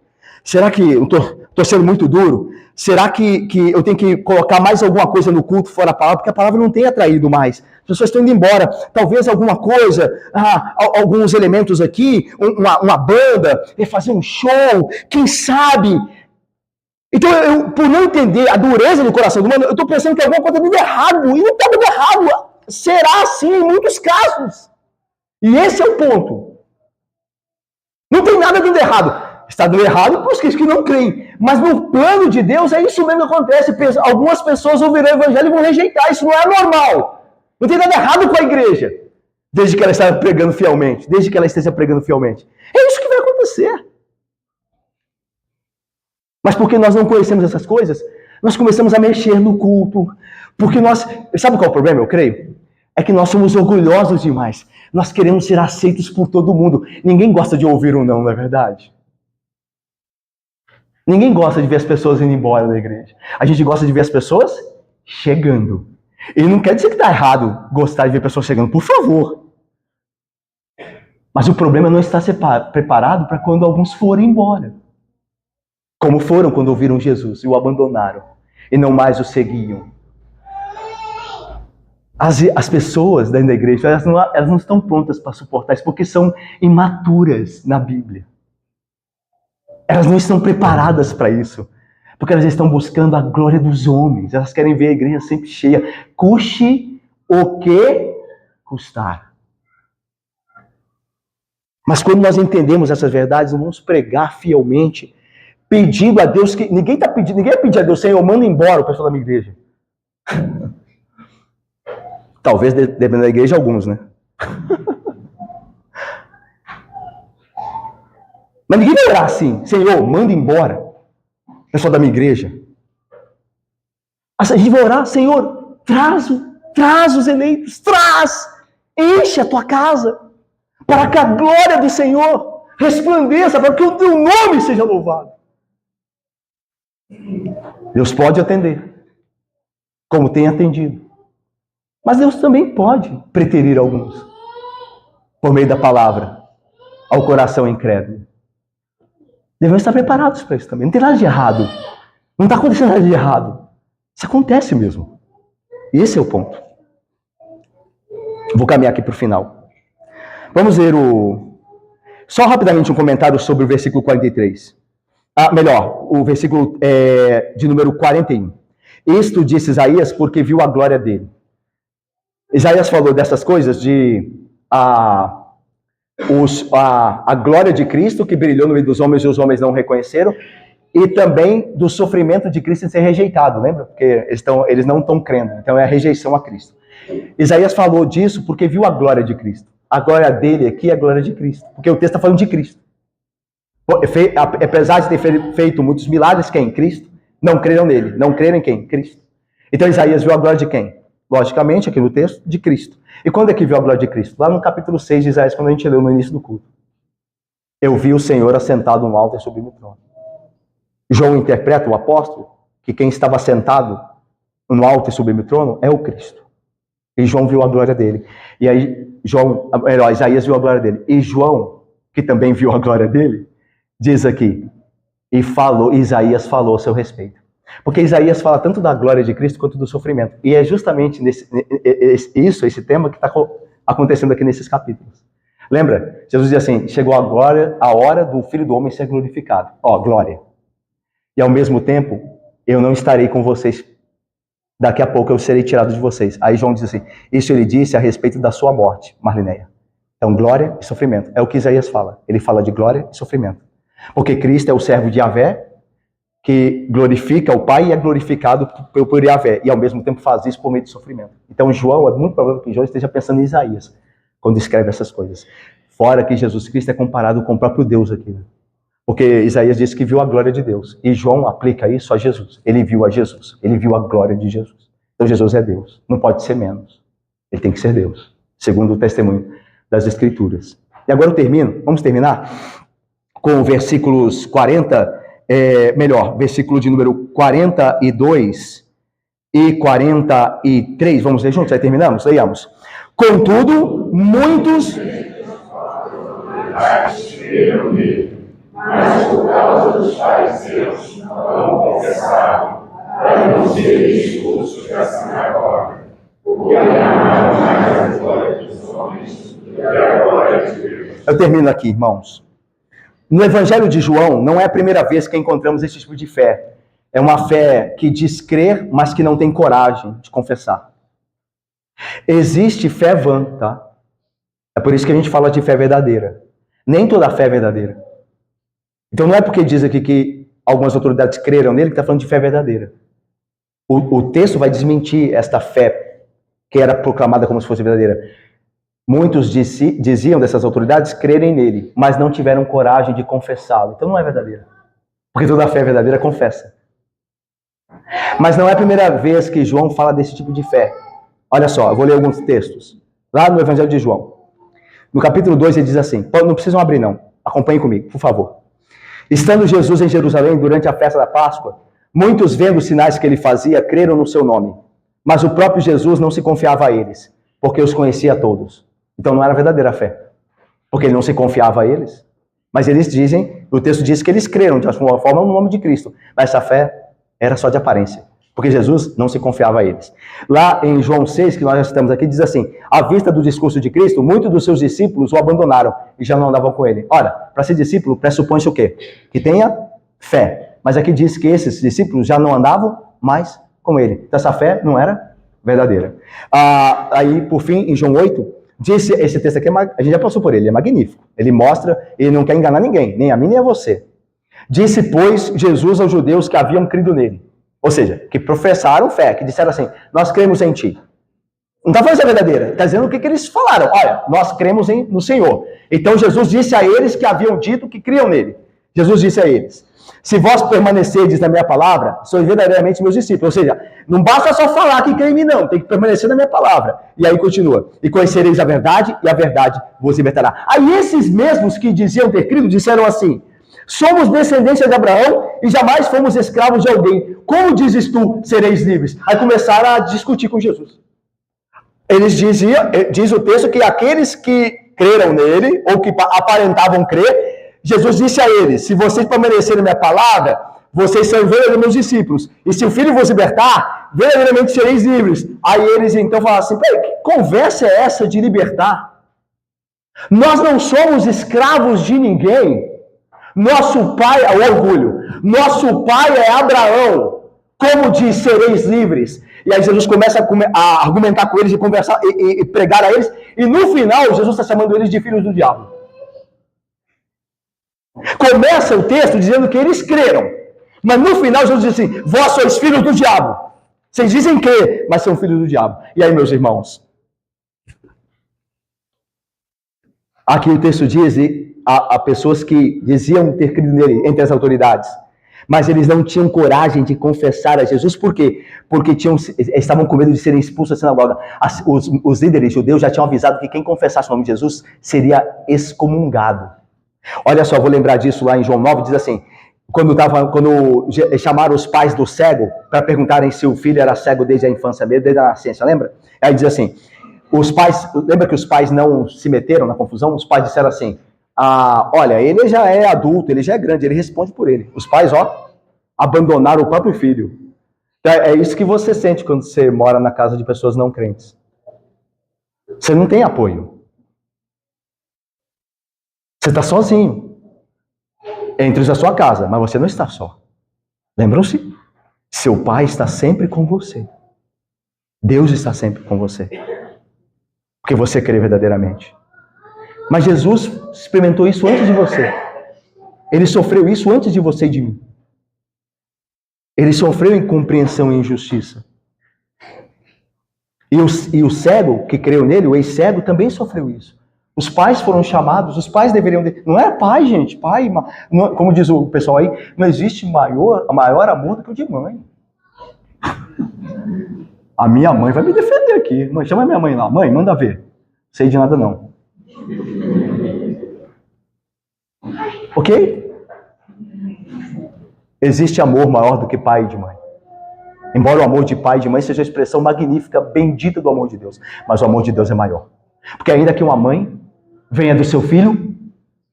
Será que eu estou sendo muito duro? Será que eu tenho que colocar mais alguma coisa no culto fora a palavra? Porque a palavra não tem atraído mais. As pessoas estão indo embora. Talvez alguma coisa, alguns elementos aqui, uma banda, fazer um show, quem sabe? Então, por não entender a dureza do coração do humano, eu estou pensando que alguma coisa está dando errado. E não está dando errado. Será assim em muitos casos. E esse é o ponto. Não tem nada dando errado. Está dando errado para os que não creem. Mas no plano de Deus é isso mesmo que acontece. Algumas pessoas ouvirão o evangelho e vão rejeitar. Isso não é normal. Não tem nada errado com a igreja. Desde que ela esteja pregando fielmente. É isso que vai acontecer. Mas porque nós não conhecemos essas coisas, nós começamos a mexer no culto. Porque sabe qual é o problema, eu creio? É que nós somos orgulhosos demais. Nós queremos ser aceitos por todo mundo. Ninguém gosta de ouvir um não, não é verdade? Ninguém gosta de ver as pessoas indo embora da igreja. A gente gosta de ver as pessoas chegando. E não quer dizer que está errado gostar de ver pessoas chegando, por favor. Mas o problema é não estar preparado para quando alguns forem embora. Como foram quando ouviram Jesus e o abandonaram. E não mais o seguiam. As pessoas dentro da igreja, elas não estão prontas para suportar isso, porque são imaturas na Bíblia. Elas não estão preparadas para isso. Porque elas estão buscando a glória dos homens. Elas querem ver a igreja sempre cheia. Custe o que custar. Mas quando nós entendemos essas verdades, nós vamos pregar fielmente, pedindo a Deus que... Ninguém vai pedir a Deus, Senhor, manda embora o pessoal da minha igreja. Talvez, dependendo da igreja, alguns, né? Mas ninguém vai orar assim, Senhor, manda embora o pessoal da minha igreja. A gente vai orar, Senhor, traz os eleitos, enche a tua casa, para que a glória do Senhor resplandeça, para que o teu nome seja louvado. Deus pode atender, como tem atendido. Mas Deus também pode preterir alguns, por meio da palavra, ao coração incrédulo. Devemos estar preparados para isso também. Não tem nada de errado. Não está acontecendo nada de errado. Isso acontece mesmo. Esse é o ponto. Vou caminhar aqui para o final. Vamos ver só rapidamente um comentário sobre o versículo 43. O versículo de número 41. Isto disse Isaías porque viu a glória dele. Isaías falou dessas coisas a glória de Cristo que brilhou no meio dos homens e os homens não reconheceram, e também do sofrimento de Cristo em ser rejeitado, lembra? Porque eles não estão crendo, então é a rejeição a Cristo. Isaías falou disso porque viu a glória de Cristo. A glória dele aqui é a glória de Cristo, porque o texto está falando de Cristo. Apesar de ter feito muitos milagres, quem? Cristo. Não creram nele. Não creram em quem? Cristo. Então Isaías viu a glória de quem? Logicamente, aqui no texto, de Cristo. E quando é que viu a glória de Cristo? Lá no capítulo 6 de Isaías, quando a gente leu no início do culto. Eu vi o Senhor assentado no alto e sublime trono. João interpreta, o apóstolo, que quem estava sentado no alto e sublime trono é o Cristo. E João viu a glória dele. E aí, Isaías viu a glória dele. E João, que também viu a glória dele, diz aqui, Isaías falou a seu respeito. Porque Isaías fala tanto da glória de Cristo quanto do sofrimento. E é justamente esse tema que está acontecendo aqui nesses capítulos. Lembra? Jesus diz assim, chegou a hora do Filho do Homem ser glorificado. Glória. E ao mesmo tempo, eu não estarei com vocês. Daqui a pouco eu serei tirado de vocês. Aí João diz assim, isso ele disse a respeito da sua morte, Marlinéia. Então, glória e sofrimento. É o que Isaías fala. Ele fala de glória e sofrimento. Porque Cristo é o servo de Yahvé, que glorifica o Pai e é glorificado por Yahvé. E ao mesmo tempo faz isso por meio de sofrimento. Então, João, é muito provável que João esteja pensando em Isaías, quando escreve essas coisas. Fora que Jesus Cristo é comparado com o próprio Deus aqui. Né? Porque Isaías disse que viu a glória de Deus. E João aplica isso a Jesus. Ele viu a Jesus. Ele viu a glória de Jesus. Então Jesus é Deus. Não pode ser menos. Ele tem que ser Deus. Segundo o testemunho das Escrituras. E agora eu termino. Vamos terminar com versículos 40, versículo de número 42 e 43. Vamos ler juntos? Aí terminamos? Leiamos. Contudo, muitos... Mas por causa dos fariseus não confessaram, para não serem expulsos da sinagoga, porque amaram mais a glória dos homens do que a glória de Deus. Eu termino aqui, irmãos. No Evangelho de João, não é a primeira vez que encontramos esse tipo de fé. É uma fé que diz crer, mas que não tem coragem de confessar. Existe fé vã, tá? É por isso que a gente fala de fé verdadeira. Nem toda fé é verdadeira. Então não é porque diz aqui que algumas autoridades creram nele que está falando de fé verdadeira. O texto vai desmentir esta fé que era proclamada como se fosse verdadeira. Muitos diziam dessas autoridades crerem nele, mas não tiveram coragem de confessá-lo. Então não é verdadeira. Porque toda fé verdadeira confessa. Mas não é a primeira vez que João fala desse tipo de fé. Olha só, eu vou ler alguns textos. Lá no Evangelho de João. No capítulo 2 ele diz assim, não precisam abrir não, acompanhem comigo, por favor. Estando Jesus em Jerusalém durante a festa da Páscoa, muitos vendo os sinais que ele fazia, creram no seu nome. Mas o próprio Jesus não se confiava a eles, porque os conhecia a todos. Então não era verdadeira fé, porque ele não se confiava a eles. Mas eles dizem, o texto diz que eles creram de alguma forma no nome de Cristo. Mas essa fé era só de aparência, porque Jesus não se confiava a eles. Lá em João 6, que nós já estamos aqui, diz assim, à vista do discurso de Cristo, muitos dos seus discípulos o abandonaram e já não andavam com ele. Ora, para ser discípulo, pressupõe-se o quê? Que tenha fé. Mas aqui diz que esses discípulos já não andavam mais com ele. Então essa fé não era verdadeira. Aí, por fim, em João 8, diz esse texto aqui, a gente já passou por ele, é magnífico. Ele mostra, ele não quer enganar ninguém, nem a mim nem a você. Disse, pois, Jesus aos judeus que haviam crido nele. Ou seja, que professaram fé, que disseram assim, nós cremos em ti. Não está falando isso é verdadeira, está dizendo o que eles falaram. Olha, nós cremos no Senhor. Então Jesus disse a eles que haviam dito que criam nele. Jesus disse a eles, se vós permanecerdes na minha palavra, sois verdadeiramente meus discípulos. Ou seja, não basta só falar que crê em mim, não. Tem que permanecer na minha palavra. E aí continua. E conhecereis a verdade, e a verdade vos libertará. Aí esses mesmos que diziam ter crido, disseram assim, somos descendência de Abraão e jamais fomos escravos de alguém. Como dizes tu, sereis livres? Aí começaram a discutir com Jesus. Eles diziam, diz o texto, que aqueles que creram nele, ou que aparentavam crer, Jesus disse a eles, se vocês permanecerem na minha palavra, vocês são verdadeiramente meus discípulos. E se o Filho vos libertar, verdadeiramente sereis livres. Aí eles então falaram assim, peraí, que conversa é essa de libertar? Nós não somos escravos de ninguém. Nosso pai é o orgulho. Nosso pai é Abraão. Como diz, sereis livres. E aí Jesus começa a argumentar com eles e conversar e pregar a eles. E no final, Jesus está chamando eles de filhos do diabo. Começa o texto dizendo que eles creram. Mas no final, Jesus diz assim, vós sois filhos do diabo. Vocês dizem que, mas são filhos do diabo. E aí, meus irmãos? Aqui o texto diz, há pessoas que diziam ter crido nele entre as autoridades. Mas eles não tinham coragem de confessar a Jesus. Por quê? Porque estavam com medo de serem expulsos da sinagoga. Os líderes judeus já tinham avisado que quem confessasse o nome de Jesus seria excomungado. Olha só, vou lembrar disso lá em João 9, diz assim, quando chamaram os pais do cego para perguntarem se o filho era cego desde a infância mesmo, desde a nascença, lembra? Aí diz assim, lembra que os pais não se meteram na confusão? Os pais disseram assim, olha, ele já é adulto, ele já é grande, ele responde por ele. Os pais, abandonaram o próprio filho. É isso que você sente quando você mora na casa de pessoas não crentes. Você não tem apoio. Você está sozinho. Entre os da sua casa, mas você não está só. Lembram-se? Seu pai está sempre com você. Deus está sempre com você. Porque você crê verdadeiramente. Mas Jesus experimentou isso antes de você. Ele sofreu isso antes de você e de mim. Ele sofreu incompreensão e injustiça. E o cego que creu nele, o ex-cego, também sofreu isso. Os pais foram chamados, os pais deveriam... Não é pai, gente, pai... Como diz o pessoal aí, não existe maior amor do que o de mãe. A minha mãe vai me defender aqui. Chama a minha mãe lá. Mãe, manda ver. Sei de nada não. Ok? Existe amor maior do que pai e de mãe. Embora o amor de pai e de mãe seja a expressão magnífica, bendita do amor de Deus. Mas o amor de Deus é maior. Porque ainda que uma mãe venha do seu filho,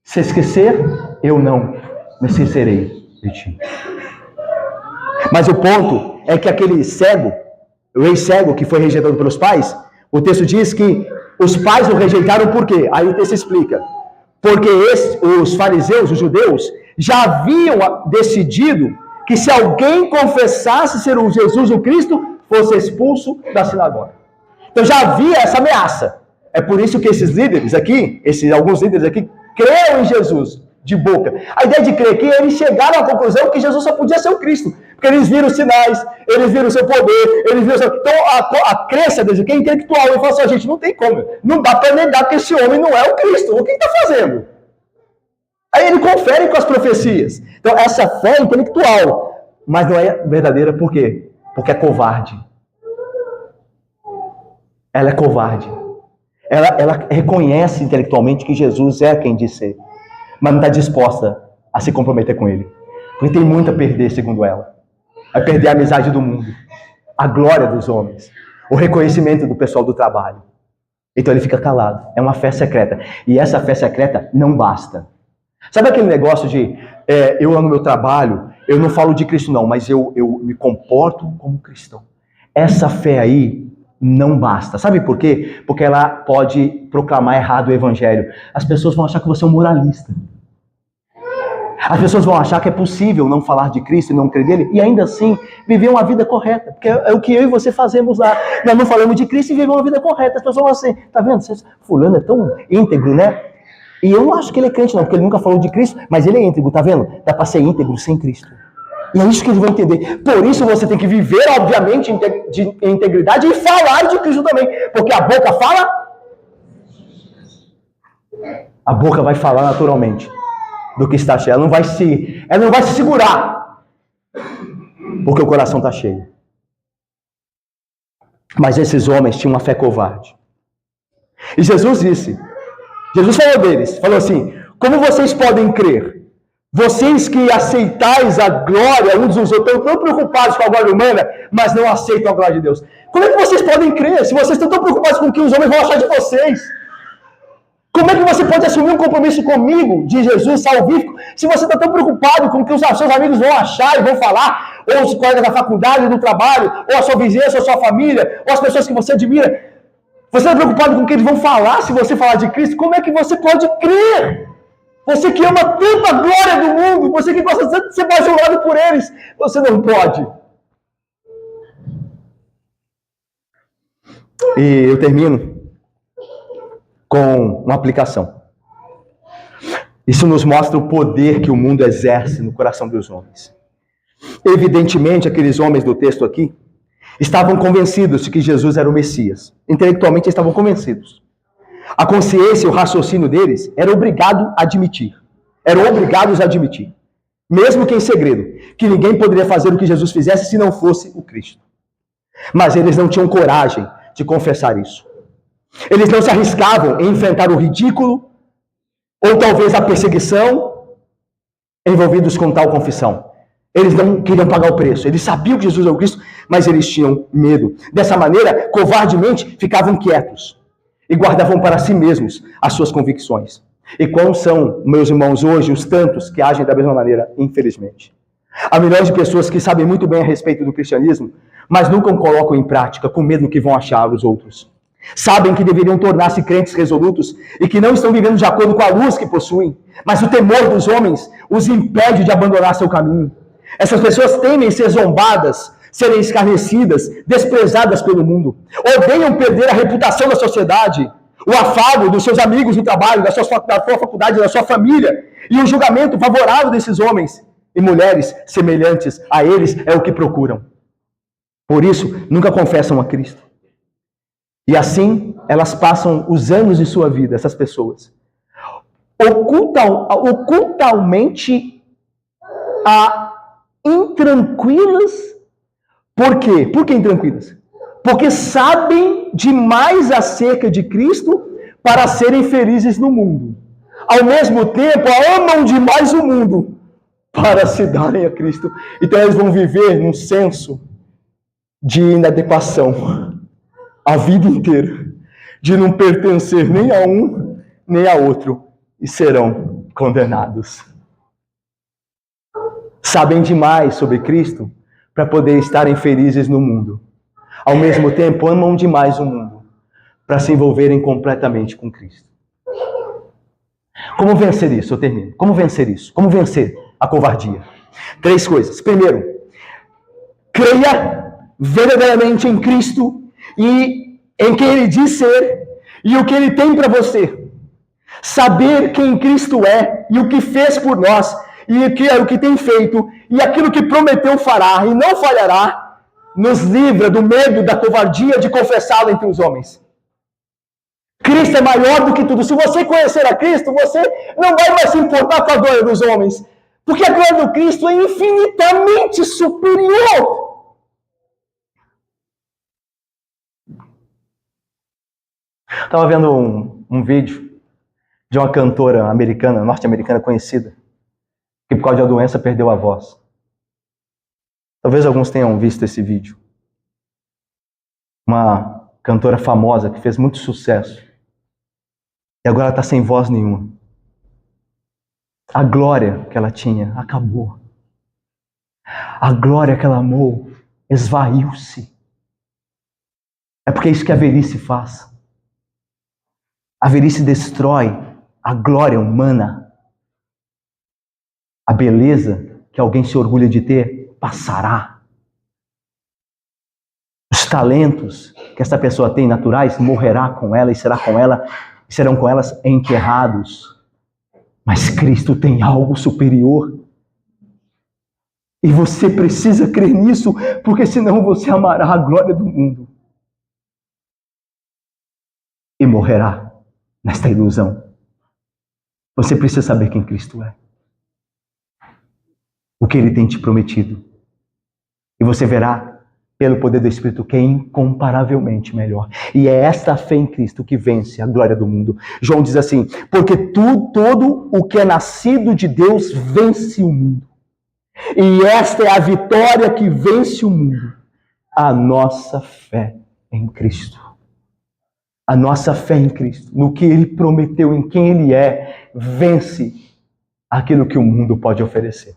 se esquecer, eu não me esquecerei de ti. Mas o ponto é que aquele cego, o ex-cego que foi rejeitado pelos pais, o texto diz que os pais o rejeitaram por quê? Aí o texto explica. Porque os fariseus, os judeus, já haviam decidido que se alguém confessasse ser o Jesus o Cristo, fosse expulso da sinagoga. Então já havia essa ameaça. É por isso que esses líderes aqui, alguns líderes aqui, creram em Jesus de boca. A ideia de crer que eles chegaram à conclusão que Jesus só podia ser o Cristo. Porque eles viram os sinais, eles viram o seu poder, eles viram o seu... Então a crença deles aqui é intelectual. Ele fala assim, gente, não tem como. Não dá para negar que esse homem não é o Cristo. O que ele está fazendo? Aí ele confere com as profecias. Então essa fé é intelectual. Mas não é verdadeira por quê? Porque é covarde. Ela é covarde. Ela reconhece intelectualmente que Jesus é quem diz ser, mas não está disposta a se comprometer com ele. Porque tem muito a perder, segundo ela. Vai perder a amizade do mundo, a glória dos homens, o reconhecimento do pessoal do trabalho. Então ele fica calado. É uma fé secreta. E essa fé secreta não basta. Sabe aquele negócio de eu amo meu trabalho, eu não falo de Cristo não, mas eu me comporto como cristão. Essa fé aí não basta. Sabe por quê? Porque ela pode proclamar errado o evangelho. As pessoas vão achar que você é um moralista. As pessoas vão achar que é possível não falar de Cristo e não crer nele, e ainda assim viver uma vida correta. Porque é o que eu e você fazemos lá. Nós não falamos de Cristo e vivemos uma vida correta. As pessoas vão assim, tá vendo? Fulano é tão íntegro, né? E eu não acho que ele é crente não, porque ele nunca falou de Cristo, mas ele é íntegro, tá vendo? Dá para ser íntegro sem Cristo. E é isso que eles vão entender. Por isso você tem que viver, obviamente, de integridade e falar de Cristo também. Porque a boca fala... A boca vai falar naturalmente do que está cheio. Ela não vai se segurar, porque o coração está cheio. Mas esses homens tinham uma fé covarde. E Jesus falou deles, falou assim, como vocês podem crer? Vocês que aceitais a glória uns dos outros, estão tão preocupados com a glória humana, mas não aceitam a glória de Deus. Como é que vocês podem crer, se vocês estão tão preocupados com o que os homens vão achar de vocês? Como é que você pode assumir um compromisso comigo, de Jesus salvífico, se você está tão preocupado com o que os seus amigos vão achar e vão falar, ou os colegas da faculdade, do trabalho, ou a sua vizinhança, ou a sua família, ou as pessoas que você admira? Você está preocupado com o que eles vão falar se você falar de Cristo? Como é que você pode crer? Você que ama tanto a glória do mundo, você que gosta tanto de ser bajulado por eles, você não pode. E eu termino com uma aplicação. Isso nos mostra o poder que o mundo exerce no coração dos homens. Evidentemente, aqueles homens do texto aqui estavam convencidos de que Jesus era o Messias. Intelectualmente estavam convencidos. A consciência e o raciocínio deles eram obrigados a admitir. Mesmo que em segredo, que ninguém poderia fazer o que Jesus fizesse se não fosse o Cristo. Mas eles não tinham coragem de confessar isso. Eles não se arriscavam em enfrentar o ridículo ou talvez a perseguição envolvidos com tal confissão. Eles não queriam pagar o preço. Eles sabiam que Jesus era o Cristo, mas eles tinham medo. Dessa maneira, covardemente, ficavam quietos e guardavam para si mesmos as suas convicções. E quais são, meus irmãos, hoje os tantos que agem da mesma maneira, infelizmente. Há milhões de pessoas que sabem muito bem a respeito do cristianismo, mas nunca o colocam em prática, com medo do que vão achar os outros. Sabem que deveriam tornar-se crentes resolutos e que não estão vivendo de acordo com a luz que possuem, mas o temor dos homens os impede de abandonar seu caminho. Essas pessoas temem ser zombadas, serem escarnecidas, desprezadas pelo mundo. Odeiam perder a reputação da sociedade, o afago dos seus amigos no trabalho, da sua faculdade, da sua família, e o julgamento favorável desses homens e mulheres semelhantes a eles é o que procuram. Por isso, nunca confessam a Cristo. E assim, elas passam os anos de sua vida, essas pessoas, ocultalmente intranquilas. Por quê? Por que intranquilas? Porque sabem demais acerca de Cristo para serem felizes no mundo. Ao mesmo tempo, amam demais o mundo para se darem a Cristo. Então, eles vão viver num senso de inadequação a vida inteira, de não pertencer nem a um, nem a outro, e serão condenados. Sabem demais sobre Cristo para poder estarem felizes no mundo. Ao mesmo tempo, amam demais o mundo para se envolverem completamente com Cristo. Como vencer isso? Eu termino. Como vencer isso? Como vencer a covardia? 3 coisas. Primeiro, creia verdadeiramente em Cristo e em quem Ele diz ser e o que Ele tem para você. Saber quem Cristo é e o que fez por nós e o que tem feito e aquilo que prometeu fará e não falhará, nos livra do medo, da covardia de confessá-lo entre os homens. Cristo é maior do que tudo. Se você conhecer a Cristo, você não vai mais se importar com a glória dos homens, porque a glória do Cristo é infinitamente superior. Estava vendo um vídeo de uma cantora americana, norte-americana conhecida, que por causa de uma doença perdeu a voz. Talvez alguns tenham visto esse vídeo. Uma cantora famosa que fez muito sucesso. E agora está sem voz nenhuma. A glória que ela tinha acabou. A glória que ela amou esvaiu-se. É porque é isso que a velhice faz. A velhice destrói a glória humana. A beleza que alguém se orgulha de ter passará. Os talentos que essa pessoa tem naturais morrerá com ela e serão com elas enterrados. Mas Cristo tem algo superior. E você precisa crer nisso, porque senão você amará a glória do mundo. E morrerá nesta ilusão. Você precisa saber quem Cristo é. O que Ele tem te prometido. E você verá, pelo poder do Espírito, que é incomparavelmente melhor. E é esta fé em Cristo que vence a glória do mundo. João diz assim, porque todo o que é nascido de Deus vence o mundo. E esta é a vitória que vence o mundo. A nossa fé em Cristo. A nossa fé em Cristo, no que Ele prometeu, em quem Ele é, vence aquilo que o mundo pode oferecer.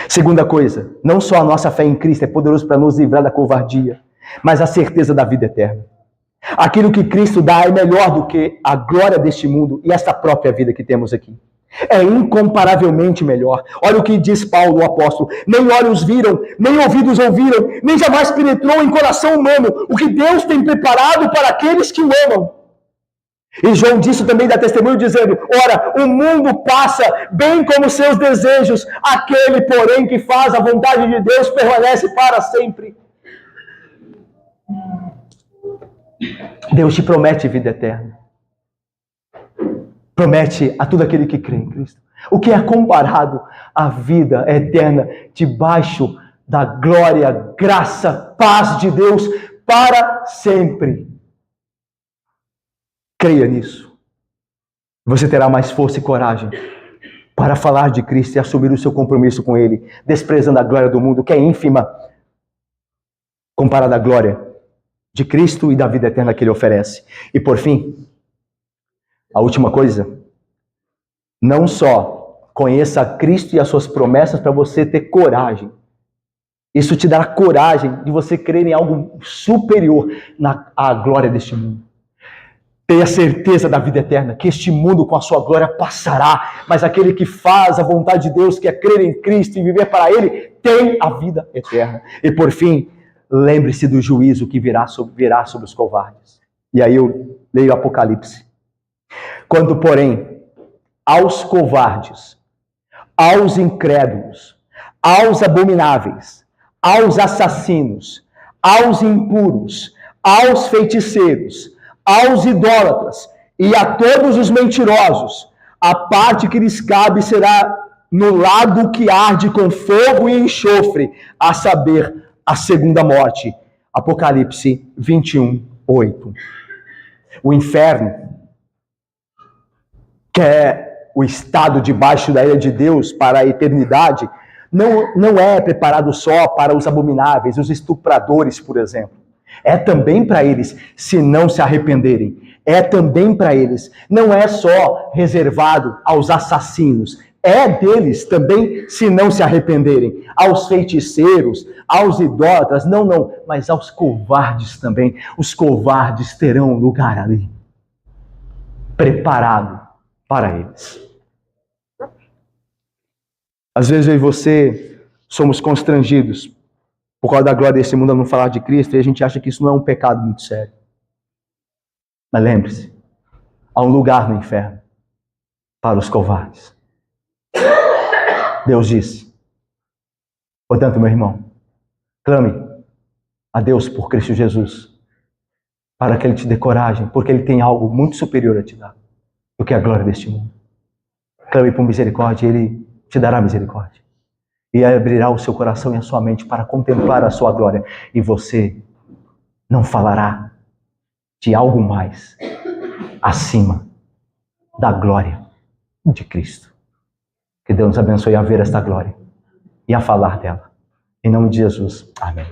Segunda coisa, não só a nossa fé em Cristo é poderoso para nos livrar da covardia, mas a certeza da vida eterna. Aquilo que Cristo dá é melhor do que a glória deste mundo e esta própria vida que temos aqui. É incomparavelmente melhor. Olha o que diz Paulo, o apóstolo. Nem olhos viram, nem ouvidos ouviram, nem jamais penetrou em coração humano o que Deus tem preparado para aqueles que o amam. E João disse também, dá testemunho, dizendo, ora, o mundo passa bem como seus desejos, aquele, porém, que faz a vontade de Deus permanece para sempre. Deus te promete vida eterna. Promete a todo aquele que crê em Cristo. O que é comparado à vida eterna debaixo da glória, graça, paz de Deus para sempre. Creia nisso. Você terá mais força e coragem para falar de Cristo e assumir o seu compromisso com Ele, desprezando a glória do mundo, que é ínfima, comparada à glória de Cristo e da vida eterna que Ele oferece. E por fim, a última coisa, não só conheça a Cristo e as suas promessas para você ter coragem. Isso te dará coragem de você crer em algo superior à glória deste mundo. Tenha certeza da vida eterna, que este mundo com a sua glória passará, mas aquele que faz a vontade de Deus, que é crer em Cristo e viver para Ele, tem a vida eterna. E por fim, lembre-se do juízo que virá sobre os covardes. E aí eu leio Apocalipse. Quando, porém, aos covardes, aos incrédulos, aos abomináveis, aos assassinos, aos impuros, aos feiticeiros, aos idólatras e a todos os mentirosos, a parte que lhes cabe será no lago que arde com fogo e enxofre, a saber, a segunda morte. Apocalipse 21, 8. O inferno, que é o estado debaixo da ira de Deus para a eternidade, não é preparado só para os abomináveis, os estupradores, por exemplo. É também para eles, se não se arrependerem. É também para eles. Não é só reservado aos assassinos. É deles também, se não se arrependerem. Aos feiticeiros, aos idólatras, não. Mas aos covardes também. Os covardes terão lugar ali. Preparado para eles. Às vezes eu e você somos constrangidos por causa da glória desse mundo a não falar de Cristo, e a gente acha que isso não é um pecado muito sério. Mas lembre-se, há um lugar no inferno para os covardes. Deus disse. Portanto, meu irmão, clame a Deus por Cristo Jesus, para que Ele te dê coragem, porque Ele tem algo muito superior a te dar do que a glória deste mundo. Clame por misericórdia, e Ele te dará misericórdia. E abrirá o seu coração e a sua mente para contemplar a sua glória. E você não falará de algo mais acima da glória de Cristo. Que Deus nos abençoe a ver esta glória e a falar dela. Em nome de Jesus. Amém.